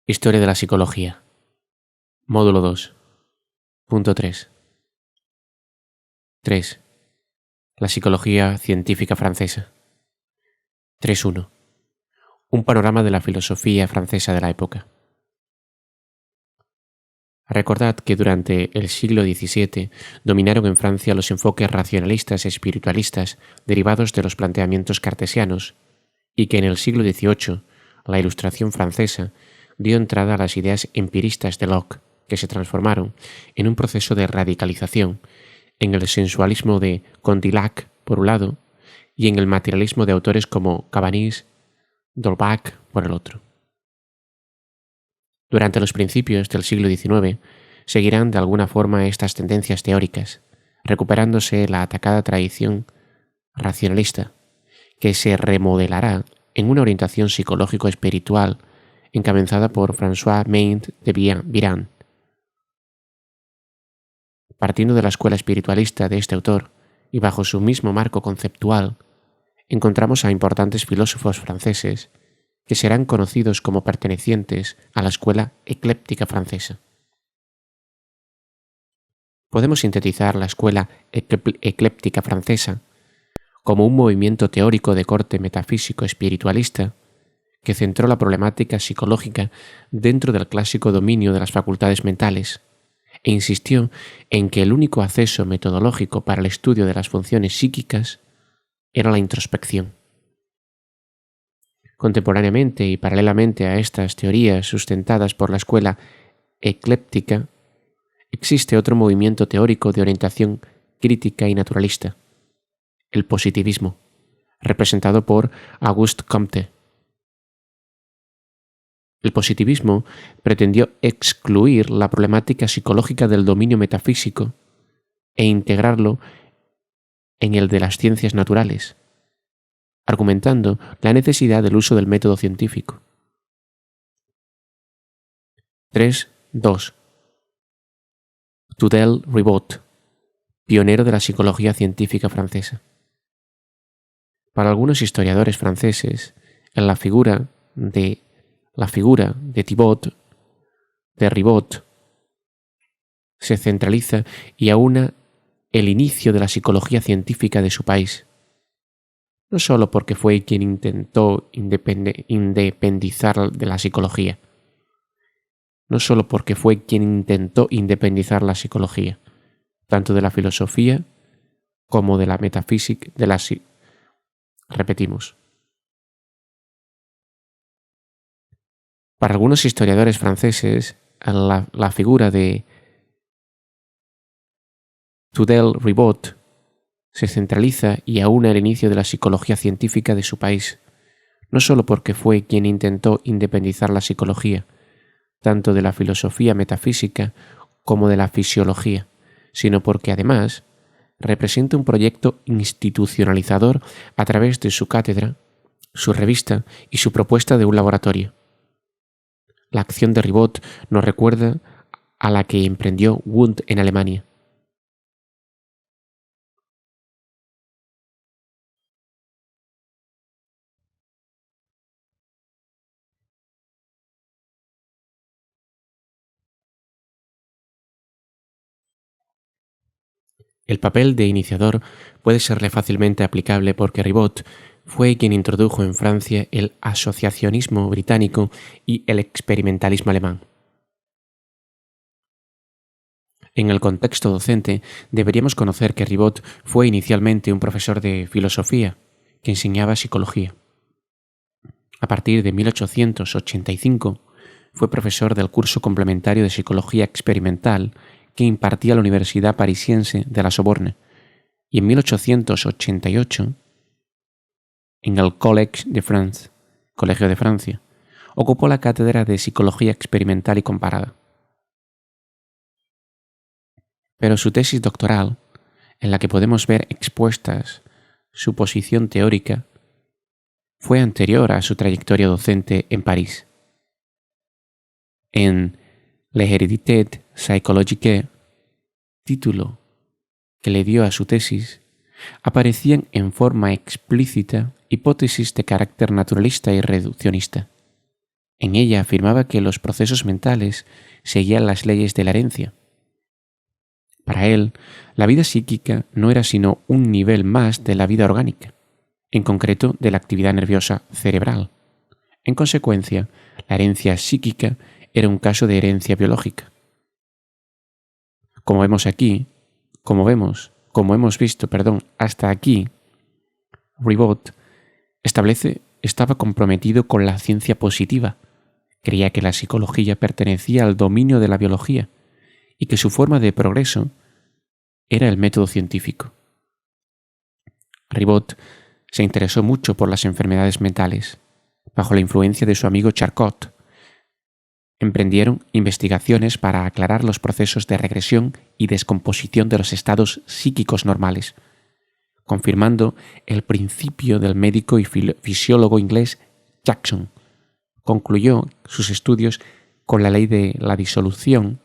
Historia de la psicología. Módulo 2. Punto 3. 3. La psicología científica francesa. 3.1. Un panorama de la filosofía francesa de la época. Recordad que durante el siglo XVII dominaron en Francia los enfoques racionalistas y espiritualistas derivados de los planteamientos cartesianos, y que en el siglo XVIII la Ilustración francesa dio entrada a las ideas empiristas de Locke, que se transformaron en un proceso de radicalización en el sensualismo de Condillac, por un lado, y en el materialismo de autores como Cabanis, d'Holbach, por el otro. Durante los principios del siglo XIX seguirán de alguna forma estas tendencias teóricas, recuperándose la atacada tradición racionalista, que se remodelará en una orientación psicológico-espiritual encabezada por François Maint de Biran. Partiendo de la escuela espiritualista de este autor y bajo su mismo marco conceptual, encontramos a importantes filósofos franceses que serán conocidos como pertenecientes a la escuela ecléptica francesa. Podemos sintetizar la escuela ecléptica francesa como un movimiento teórico de corte metafísico-espiritualista que centró la problemática psicológica dentro del clásico dominio de las facultades mentales e insistió en que el único acceso metodológico para el estudio de las funciones psíquicas era la introspección. Contemporáneamente y paralelamente a estas teorías sustentadas por la escuela ecléptica, existe otro movimiento teórico de orientación crítica y naturalista, el positivismo, representado por Auguste Comte. El positivismo pretendió excluir la problemática psicológica del dominio metafísico e integrarlo en el de las ciencias naturales, argumentando la necesidad del uso del método científico. 3.2. Tudel-Ribot, pionero de la psicología científica francesa. Para algunos historiadores franceses, en la figura de Ribot, se centraliza y aúna el inicio de la psicología científica de su país, no solo porque fue quien intentó independizar de la psicología, tanto de la filosofía como de la metafísica, Para algunos historiadores franceses, la figura de Tudel-Ribot se centraliza y aúna el inicio de la psicología científica de su país, no solo porque fue quien intentó independizar la psicología, tanto de la filosofía metafísica como de la fisiología, sino porque además representa un proyecto institucionalizador a través de su cátedra, su revista y su propuesta de un laboratorio. La acción de Ribot nos recuerda a la que emprendió Wundt en Alemania. El papel de iniciador puede serle fácilmente aplicable porque Ribot fue quien introdujo en Francia el asociacionismo británico y el experimentalismo alemán. En el contexto docente, deberíamos conocer que Ribot fue inicialmente un profesor de filosofía que enseñaba psicología. A partir de 1885, fue profesor del curso complementario de psicología experimental que impartía la Universidad Parisiense de la Sorbonne, y en 1888, en el Collège de France, Colegio de Francia, ocupó la cátedra de psicología experimental y comparada. Pero su tesis doctoral, en la que podemos ver expuestas su posición teórica, fue anterior a su trayectoria docente en París. En L'Hérédité psychologique, título que le dio a su tesis, aparecían en forma explícita hipótesis de carácter naturalista y reduccionista. En ella afirmaba que los procesos mentales seguían las leyes de la herencia. Para él, la vida psíquica no era sino un nivel más de la vida orgánica, en concreto de la actividad nerviosa cerebral. En consecuencia, la herencia psíquica era un caso de herencia biológica. Como hemos visto, hasta aquí, Ribot estaba comprometido con la ciencia positiva. Creía que la psicología pertenecía al dominio de la biología y que su forma de progreso era el método científico. Ribot se interesó mucho por las enfermedades mentales. Bajo la influencia de su amigo Charcot, emprendieron investigaciones para aclarar los procesos de regresión y descomposición de los estados psíquicos normales, confirmando el principio del médico y fisiólogo inglés Jackson. Concluyó sus estudios con la ley de la disolución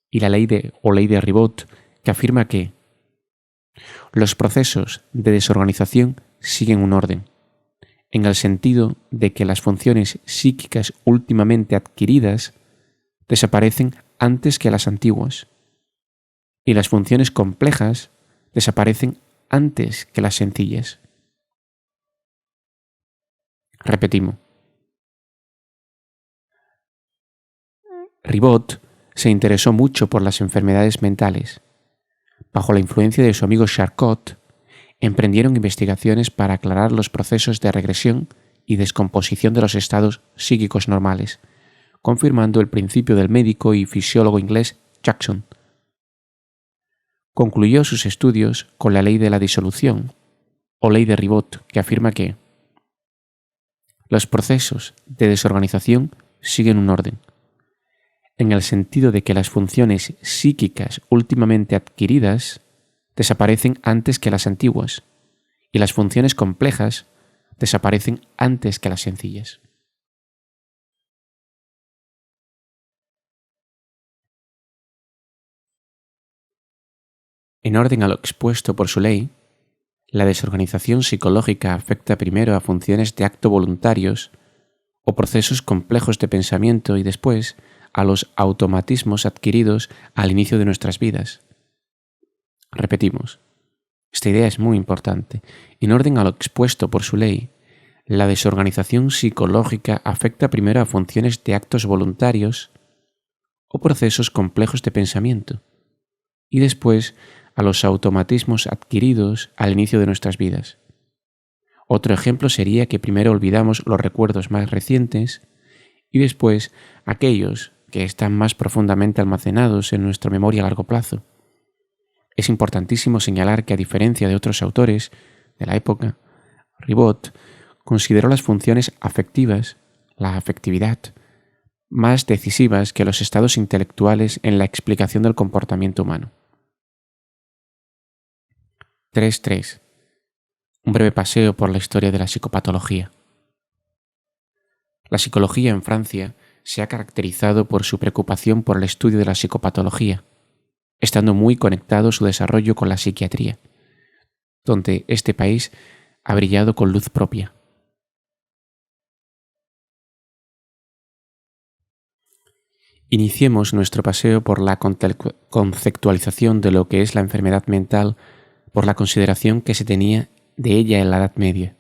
y la ley de Ribot, que afirma que los procesos de desorganización siguen un orden, en el sentido de que las funciones psíquicas últimamente adquiridas desaparecen antes que las antiguas, y las funciones complejas desaparecen antes que las sencillas. Repetimos. Ribot se interesó mucho por las enfermedades mentales. Bajo la influencia de su amigo Charcot, emprendieron investigaciones para aclarar los procesos de regresión y descomposición de los estados psíquicos normales, confirmando el principio del médico y fisiólogo inglés Jackson. Concluyó sus estudios con la ley de la disolución, o ley de Ribot, que afirma que los procesos de desorganización siguen un orden, en el sentido de que las funciones psíquicas últimamente adquiridas desaparecen antes que las antiguas, y las funciones complejas desaparecen antes que las sencillas. En orden a lo expuesto por su ley, la desorganización psicológica afecta primero a funciones de acto voluntarios o procesos complejos de pensamiento y después a los automatismos adquiridos al inicio de nuestras vidas. Repetimos, esta idea es muy importante. En orden a lo expuesto por su ley, la desorganización psicológica afecta primero a funciones de actos voluntarios o procesos complejos de pensamiento y después a los automatismos adquiridos al inicio de nuestras vidas. Otro ejemplo sería que primero olvidamos los recuerdos más recientes y después aquellos que están más profundamente almacenados en nuestra memoria a largo plazo. Es importantísimo señalar que, a diferencia de otros autores de la época, Ribot consideró las funciones afectivas, la afectividad, más decisivas que los estados intelectuales en la explicación del comportamiento humano. 3.3. Un breve paseo por la historia de la psicopatología. La psicología en Francia se ha caracterizado por su preocupación por el estudio de la psicopatología, estando muy conectado su desarrollo con la psiquiatría, donde este país ha brillado con luz propia. Iniciemos nuestro paseo por la conceptualización de lo que es la enfermedad mental por la consideración que se tenía de ella en la Edad Media.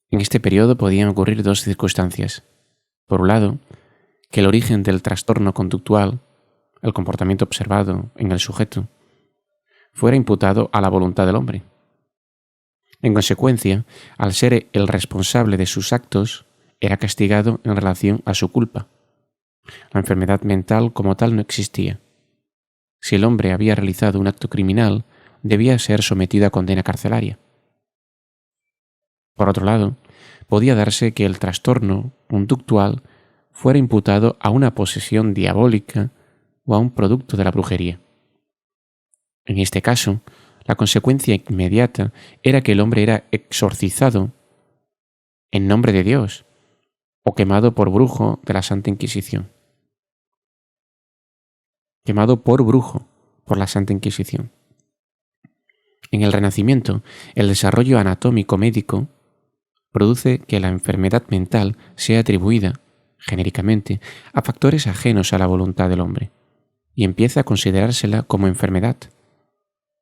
En este periodo podían ocurrir dos circunstancias. Por un lado, que el origen del trastorno conductual, el comportamiento observado en el sujeto, fuera imputado a la voluntad del hombre. En consecuencia, al ser el responsable de sus actos, era castigado en relación a su culpa. La enfermedad mental como tal no existía. Si el hombre había realizado un acto criminal, debía ser sometido a condena carcelaria. Por otro lado, podía darse que el trastorno conductual fuera imputado a una posesión diabólica o a un producto de la brujería. En este caso, la consecuencia inmediata era que el hombre era exorcizado en nombre de Dios o quemado por brujo de la Santa Inquisición. Quemado por brujo por la Santa Inquisición. En el Renacimiento, el desarrollo anatómico médico produce que la enfermedad mental sea atribuida, genéricamente, a factores ajenos a la voluntad del hombre, y empieza a considerársela como enfermedad.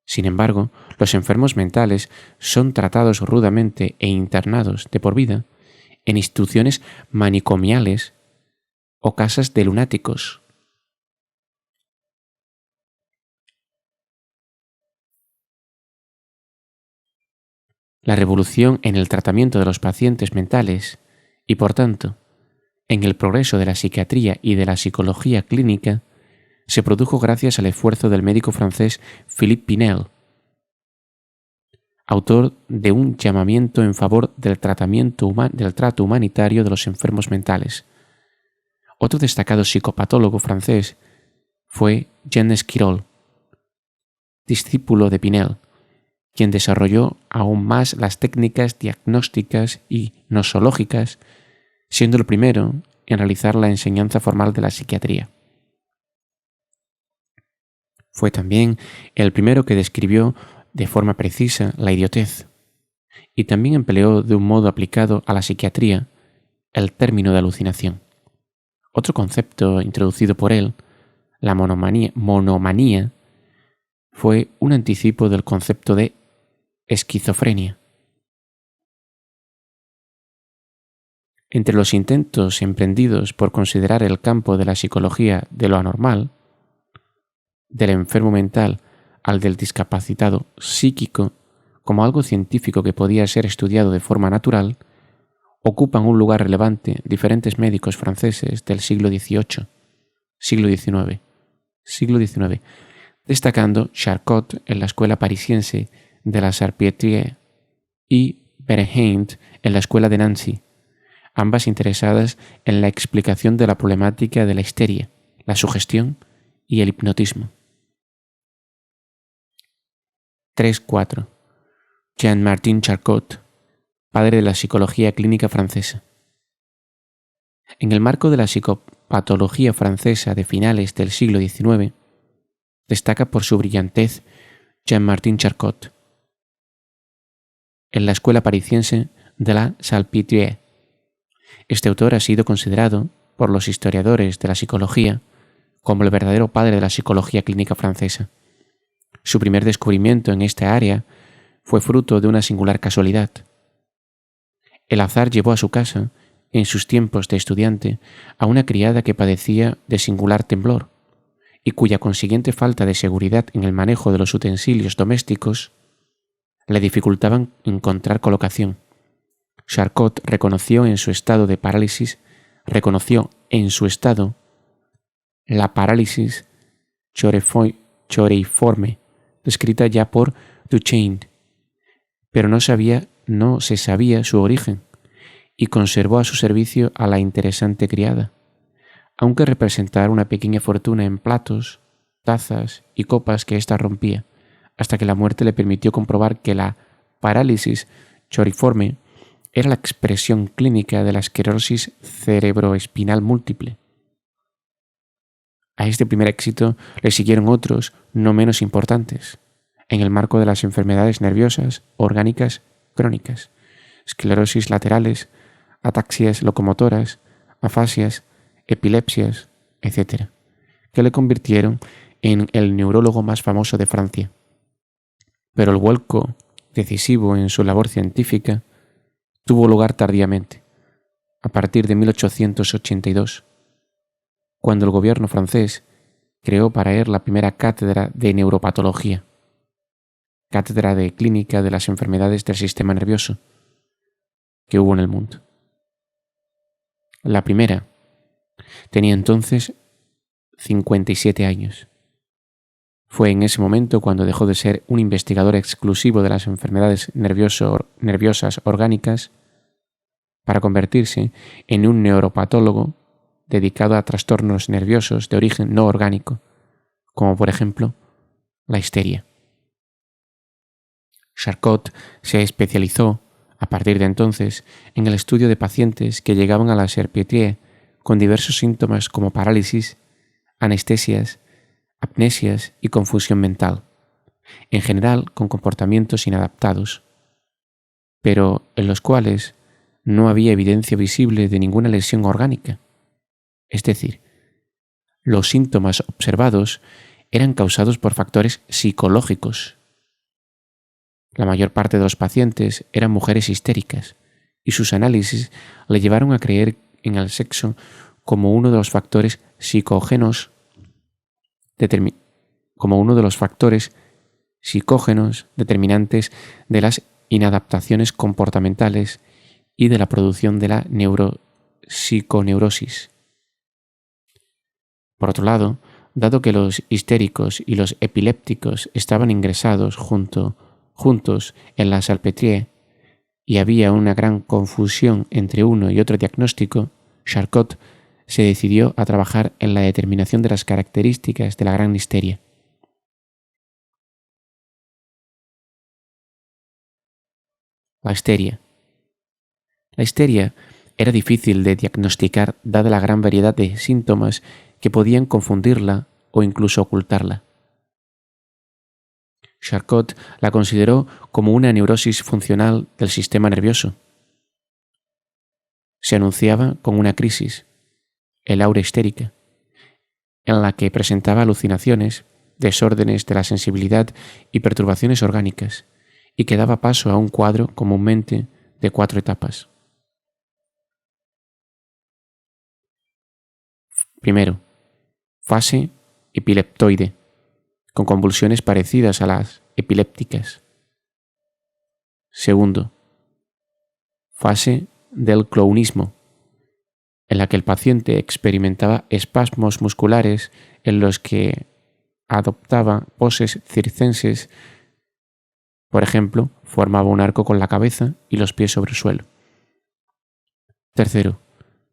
Sin embargo, los enfermos mentales son tratados rudamente e internados de por vida en instituciones manicomiales o casas de lunáticos. La revolución en el tratamiento de los pacientes mentales y, por tanto, en el progreso de la psiquiatría y de la psicología clínica se produjo gracias al esfuerzo del médico francés Philippe Pinel, autor de un llamamiento en favor del trato humanitario de los enfermos mentales. Otro destacado psicopatólogo francés fue Jean Esquirol, discípulo de Pinel, quien desarrolló aún más las técnicas diagnósticas y nosológicas, siendo el primero en realizar la enseñanza formal de la psiquiatría. Fue también el primero que describió de forma precisa la idiotez, y también empleó de un modo aplicado a la psiquiatría el término de alucinación. Otro concepto introducido por él, la monomanía, fue un anticipo del concepto de esquizofrenia. Entre los intentos emprendidos por considerar el campo de la psicología de lo anormal, del enfermo mental al del discapacitado psíquico, como algo científico que podía ser estudiado de forma natural, ocupan un lugar relevante diferentes médicos franceses del siglo XVIII, siglo XIX, destacando Charcot en la escuela parisiense de la Salpêtrière y Berenheim en la escuela de Nancy, ambas interesadas en la explicación de la problemática de la histeria, la sugestión y el hipnotismo. 3.4. Jean-Martin Charcot, padre de la psicología clínica francesa. En el marco de la psicopatología francesa de finales del siglo XIX, destaca por su brillantez Jean-Martin Charcot. En la escuela parisiense de la Salpêtrière, este autor ha sido considerado por los historiadores de la psicología como el verdadero padre de la psicología clínica francesa. Su primer descubrimiento en esta área fue fruto de una singular casualidad. El azar llevó a su casa, en sus tiempos de estudiante, a una criada que padecía de singular temblor y cuya consiguiente falta de seguridad en el manejo de los utensilios domésticos le dificultaban encontrar colocación. Charcot reconoció en su estado la parálisis choreiforme descrita ya por Duchenne, pero no se sabía su origen, y conservó a su servicio a la interesante criada, aunque representara una pequeña fortuna en platos, tazas y copas que ésta rompía, hasta que la muerte le permitió comprobar que la parálisis choreiforme era la expresión clínica de la esclerosis cerebroespinal múltiple. A este primer éxito le siguieron otros no menos importantes, en el marco de las enfermedades nerviosas orgánicas crónicas, esclerosis laterales, ataxias locomotoras, afasias, epilepsias, etc., que le convirtieron en el neurólogo más famoso de Francia. Pero el vuelco decisivo en su labor científica tuvo lugar tardíamente, a partir de 1882, cuando el gobierno francés creó para él la primera cátedra de neuropatología, cátedra de clínica de las enfermedades del sistema nervioso, que hubo en el mundo. La primera tenía entonces 57 años. Fue en ese momento cuando dejó de ser un investigador exclusivo de las enfermedades nerviosas orgánicas para convertirse en un neuropatólogo dedicado a trastornos nerviosos de origen no orgánico, como por ejemplo la histeria. Charcot se especializó, a partir de entonces, en el estudio de pacientes que llegaban a la Salpêtrière con diversos síntomas como parálisis, anestesias, amnesias y confusión mental, en general con comportamientos inadaptados, pero en los cuales no había evidencia visible de ninguna lesión orgánica. Es decir, los síntomas observados eran causados por factores psicológicos. La mayor parte de los pacientes eran mujeres histéricas, y sus análisis le llevaron a creer en el sexo como uno de los factores psicógenos determinantes de las inadaptaciones comportamentales y de la producción de la psiconeurosis. Por otro lado, dado que los histéricos y los epilépticos estaban ingresados juntos en la Salpêtrière y había una gran confusión entre uno y otro diagnóstico, Charcot se decidió a trabajar en la determinación de las características de la gran histeria. La histeria. La histeria era difícil de diagnosticar dada la gran variedad de síntomas que podían confundirla o incluso ocultarla. Charcot la consideró como una neurosis funcional del sistema nervioso. Se anunciaba con una crisis, el aura histérica, en la que presentaba alucinaciones, desórdenes de la sensibilidad y perturbaciones orgánicas, y que daba paso a un cuadro comúnmente de 4 etapas. Primero, fase epileptoide, con convulsiones parecidas a las epilépticas. Segundo, fase del clownismo, en la que el paciente experimentaba espasmos musculares en los que adoptaba poses circenses. Por ejemplo, formaba un arco con la cabeza y los pies sobre el suelo. Tercero,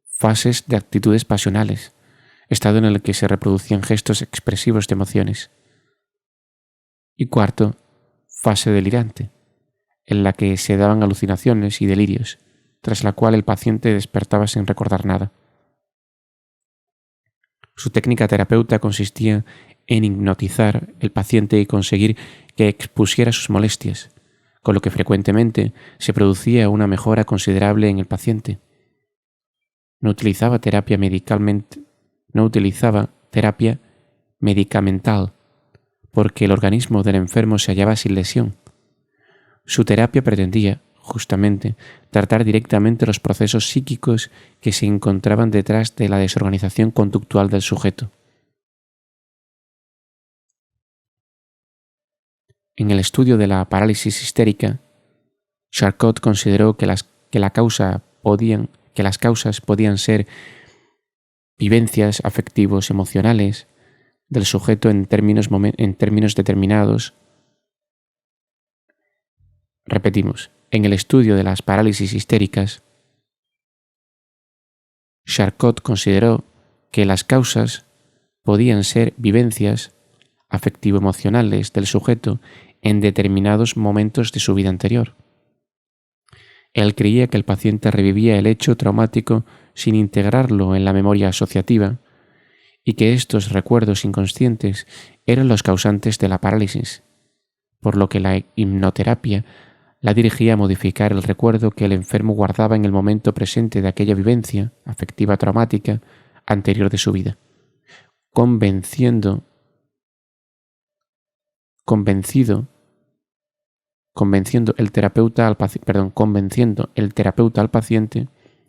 fases de actitudes pasionales, estado en el que se reproducían gestos expresivos de emociones. Y cuarto, fase delirante, en la que se daban alucinaciones y delirios, tras la cual el paciente despertaba sin recordar nada. Su técnica terapeuta consistía en hipnotizar al paciente y conseguir que expusiera sus molestias, con lo que frecuentemente se producía una mejora considerable en el paciente. No utilizaba terapia medicamental, porque el organismo del enfermo se hallaba sin lesión. Su terapia pretendía, justamente, tratar directamente los procesos psíquicos que se encontraban detrás de la desorganización conductual del sujeto. En el estudio de la parálisis histérica, Charcot consideró que las causas podían ser vivencias afectivos emocionales del sujeto en términos determinados. Repetimos, en el estudio de las parálisis histéricas, Charcot consideró que las causas podían ser vivencias afectivo-emocionales del sujeto en determinados momentos de su vida anterior. Él creía que el paciente revivía el hecho traumático sin integrarlo en la memoria asociativa y que estos recuerdos inconscientes eran los causantes de la parálisis, por lo que la hipnoterapia la dirigía a modificar el recuerdo que el enfermo guardaba en el momento presente de aquella vivencia afectiva traumática anterior de su vida, convenciendo el terapeuta al paciente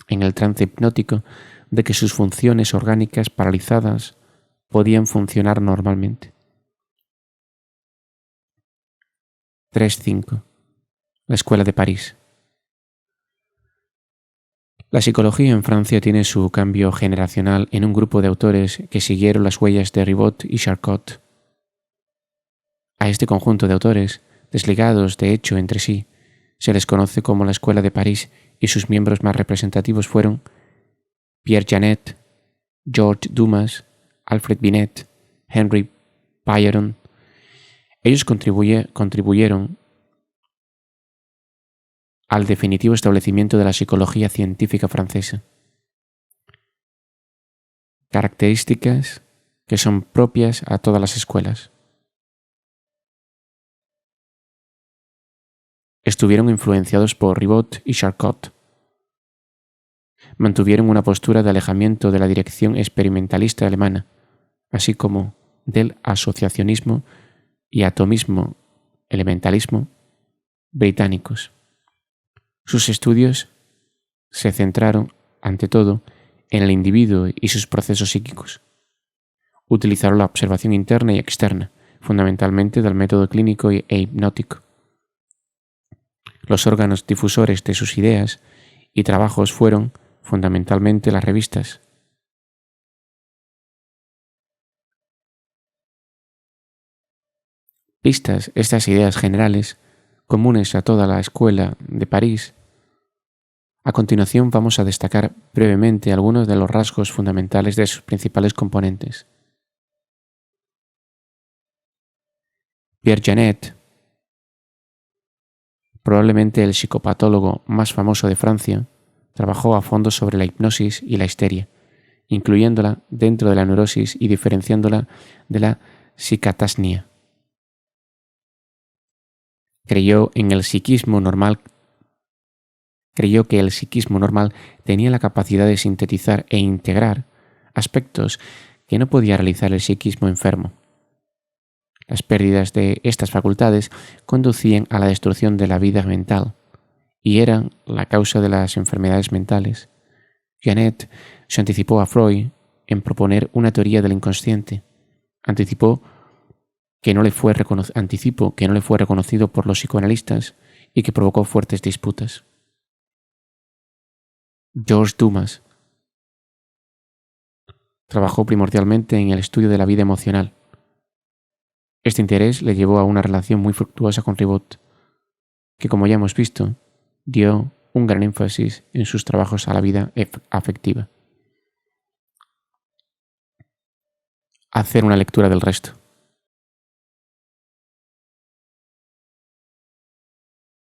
en el trance hipnótico de que sus funciones orgánicas paralizadas podían funcionar normalmente. 3.5. La Escuela de París. La psicología en Francia tiene su cambio generacional en un grupo de autores que siguieron las huellas de Ribot y Charcot. A este conjunto de autores, desligados de hecho entre sí, se les conoce como la Escuela de París y sus miembros más representativos fueron Pierre Janet, Georges Dumas, Alfred Binet, Henri Pailleron. Ellos contribuyeron al definitivo establecimiento de la psicología científica francesa. Características que son propias a todas las escuelas. Estuvieron influenciados por Ribot y Charcot. mantuvieron una postura de alejamiento de la dirección experimentalista alemana, así como del asociacionismo y atomismo elementalismo británicos. Sus estudios se centraron, ante todo, en el individuo y sus procesos psíquicos. Utilizaron la observación interna y externa, fundamentalmente del método clínico e hipnótico. Los órganos difusores de sus ideas y trabajos fueron, fundamentalmente, las revistas. Vistas estas ideas generales, comunes a toda la escuela de París, a continuación vamos a destacar brevemente algunos de los rasgos fundamentales de sus principales componentes. Pierre Janet, probablemente el psicopatólogo más famoso de Francia, trabajó a fondo sobre la hipnosis y la histeria, incluyéndola dentro de la neurosis y diferenciándola de la psicatasnia. Creyó que el psiquismo normal tenía la capacidad de sintetizar e integrar aspectos que no podía realizar el psiquismo enfermo. Las pérdidas de estas facultades conducían a la destrucción de la vida mental y eran la causa de las enfermedades mentales. Janet se anticipó a Freud en proponer una teoría del inconsciente. Anticipó que no le fue reconocido por los psicoanalistas y que provocó fuertes disputas. George Dumas trabajó primordialmente en el estudio de la vida emocional. Este interés le llevó a una relación muy fructuosa con Ribot, que, como ya hemos visto, dio un gran énfasis en sus trabajos a la vida afectiva. Hacer una lectura del resto.